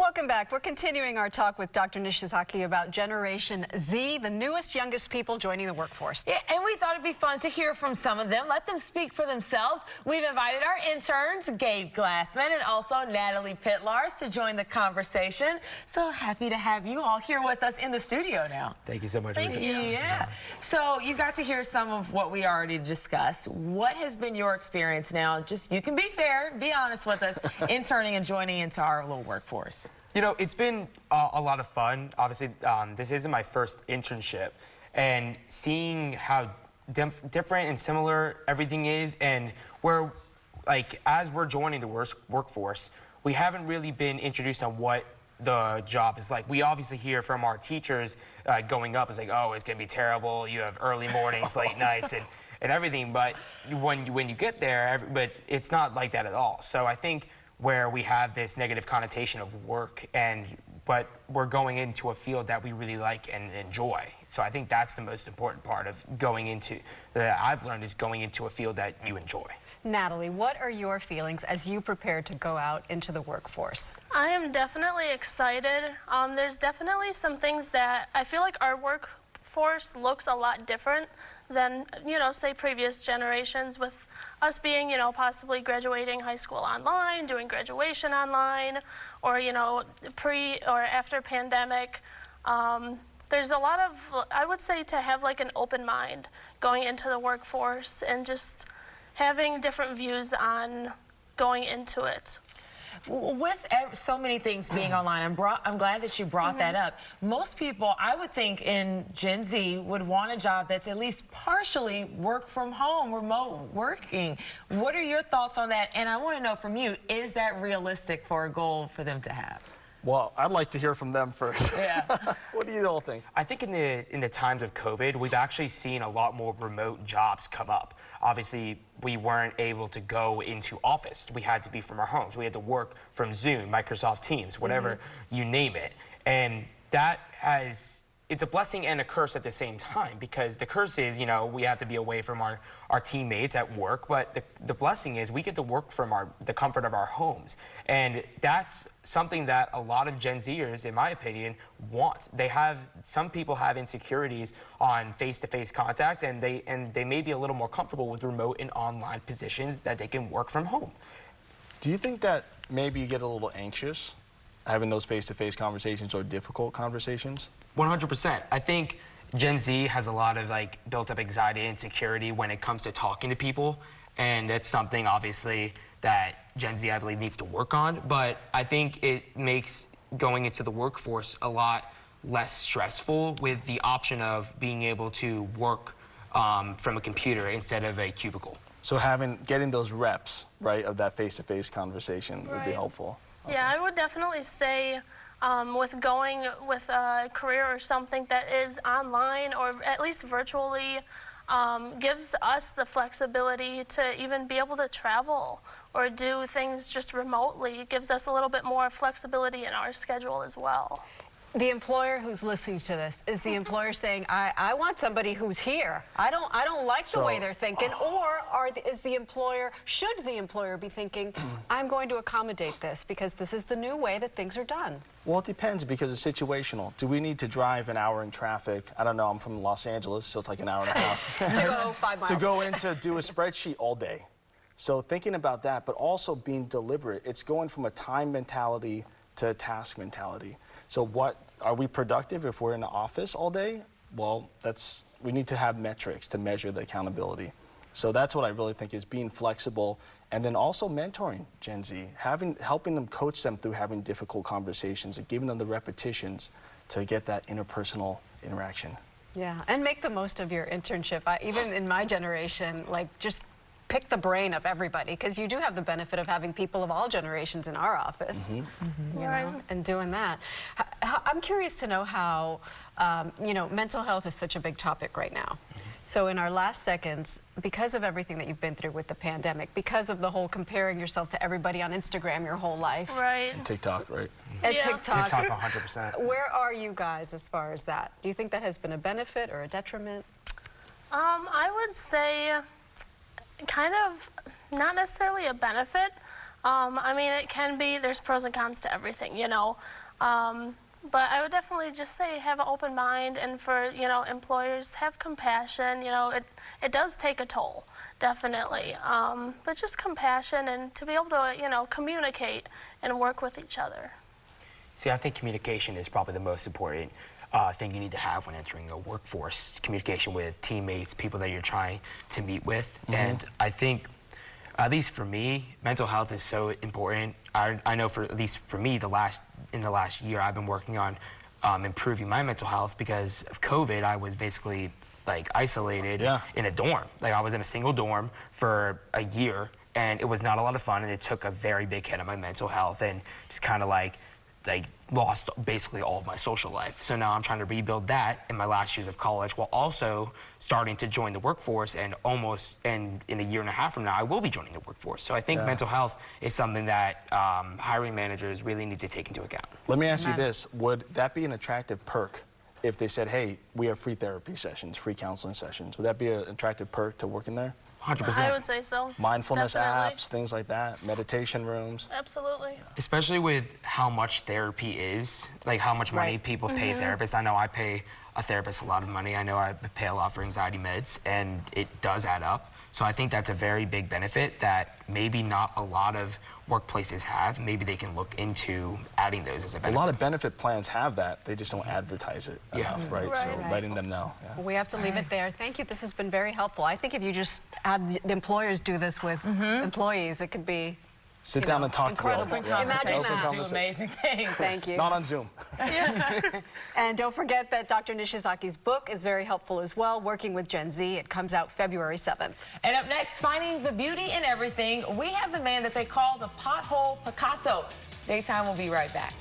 Welcome back. We're continuing our talk with Dr. Nishizaki about Generation Z, the newest, youngest people joining the workforce. Yeah, and we thought it'd be fun to hear from some of them. Let them speak for themselves. We've invited our interns, Gabe Glassman and also Natalie Pitlars, to join the conversation. So happy to have you all here with us in the studio now. Thank you so much. Thank you. Yeah. So you got to hear some of what we already discussed. What has been your experience now? Just, you can be fair, be honest with us, interning and joining into our little workforce. You know, it's been a lot of fun. Obviously, this isn't my first internship, and seeing how different and similar everything is, and where, like, as we're joining the workforce, we haven't really been introduced on what the job is like. We obviously hear from our teachers going up, it's like, oh, it's gonna be terrible. You have early mornings, late nights, and everything. But when you get there, but it's not like that at all. So I think where we have this negative connotation of work, but we're going into a field that we really like and enjoy. So I think that's the most important part of going into, that I've learned, is going into a field that you enjoy. Natalie, what are your feelings as you prepare to go out into the workforce? I am definitely excited. There's definitely some things that I feel like our workforce looks a lot different than, you know, say previous generations, with us being, you know, possibly graduating high school online, doing graduation online, or, you know, pre or after pandemic. There's a lot of, I would say, to have like an open mind going into the workforce and just having different views on going into it. With so many things being online, I'm glad that you brought that up. Most people, I would think, in Gen Z would want a job that's at least partially work from home, remote working. What are your thoughts on that? And I want to know from you, is that realistic for a goal for them to have? Well, I'd like to hear from them first. Yeah. What do you all think? I think in the times of COVID, we've actually seen a lot more remote jobs come up. Obviously, we weren't able to go into office. We had to be from our homes. We had to work from Zoom, Microsoft Teams, whatever, you name it. And that it's a blessing and a curse at the same time, because the curse is, you know, we have to be away from our teammates at work, but the blessing is we get to work from the comfort of our homes. And that's something that a lot of Gen Zers, in my opinion, want. Some people have insecurities on face-to-face contact, and they may be a little more comfortable with remote and online positions that they can work from home. Do you think that maybe you get a little anxious having those face-to-face conversations or difficult conversations? 100%. I think Gen Z has a lot of like built-up anxiety and insecurity when it comes to talking to people, and that's something obviously that Gen Z, I believe, needs to work on. But I think it makes going into the workforce a lot less stressful with the option of being able to work from a computer instead of a cubicle. So getting those reps, right, of that face-to-face conversation would be helpful. Okay. Yeah, I would definitely say with going with a career or something that is online or at least virtually gives us the flexibility to even be able to travel or do things just remotely. It gives us a little bit more flexibility in our schedule as well. The employer who's listening to this, is the employer saying, I want somebody who's here. I don't like the way they're thinking. Or should the employer be thinking, I'm going to accommodate this because this is the new way that things are done? Well, it depends, because it's situational. Do we need to drive an hour in traffic? I don't know, I'm from Los Angeles, so it's like an hour and a half. To go 5 miles. To go in to do a spreadsheet all day. So thinking about that, but also being deliberate. It's going from a time mentality to a task mentality. So are we productive if we're in the office all day? Well, we need to have metrics to measure the accountability. So that's what I really think, is being flexible, and then also mentoring Gen Z, helping them, coach them through having difficult conversations and giving them the repetitions to get that interpersonal interaction. Yeah, and make the most of your internship. Even in my generation, like, just pick the brain of everybody, because you do have the benefit of having people of all generations in our office, you know, and doing that. I'm curious to know how, you know, mental health is such a big topic right now. So in our last seconds, because of everything that you've been through with the pandemic, because of the whole comparing yourself to everybody on Instagram your whole life. Right. And TikTok, right? And TikTok. TikTok 100%. Where are you guys as far as that? Do you think that has been a benefit or a detriment? I would say kind of not necessarily a benefit. I mean, it can be, there's pros and cons to everything, you know. But I would definitely just say have an open mind, and for, you know, employers, have compassion. You know, it does take a toll, definitely. But just compassion, and to be able to, you know, communicate and work with each other. See, I think communication is probably the most important thing you need to have when entering a workforce. Communication with teammates, people that you're trying to meet with. And I think, at least for me, mental health is so important. I know at least for me, in the last year, I've been working on improving my mental health because of COVID. I was basically like isolated in a dorm. Like I was in a single dorm for a year, and it was not a lot of fun, and it took a very big hit on my mental health, and just kind of like lost basically all of my social life. So now I'm trying to rebuild that in my last years of college, while also starting to join the workforce, and in a year and a half from now, I will be joining the workforce. So I think mental health is something that hiring managers really need to take into account. Let me ask you this, would that be an attractive perk if they said, hey, we have free therapy sessions, free counseling sessions? Would that be an attractive perk to work in there? 100%. I would say so. Mindfulness apps, things like that, meditation rooms. Absolutely. Especially with how much therapy is, like how much money people pay therapists. I know I pay a therapist a lot of money. I know I pay a lot for anxiety meds, and it does add up. So I think that's a very big benefit that maybe not a lot of workplaces have. Maybe they can look into adding those as a benefit. A lot of benefit plans have that. They just don't advertise it enough, right? So letting them know. Well, we have to leave it there. Thank you. This has been very helpful. I think if you just had the employers do this with employees, it could be Sit down and talk incredible. together. Imagine that. Do amazing things. Thank you. Not on Zoom. And don't forget that Dr. Nishizaki's book is very helpful as well, Working with Gen Z. It comes out February 7th. And up next, finding the beauty in everything, we have the man that they call the Pothole Picasso. Daytime will be right back.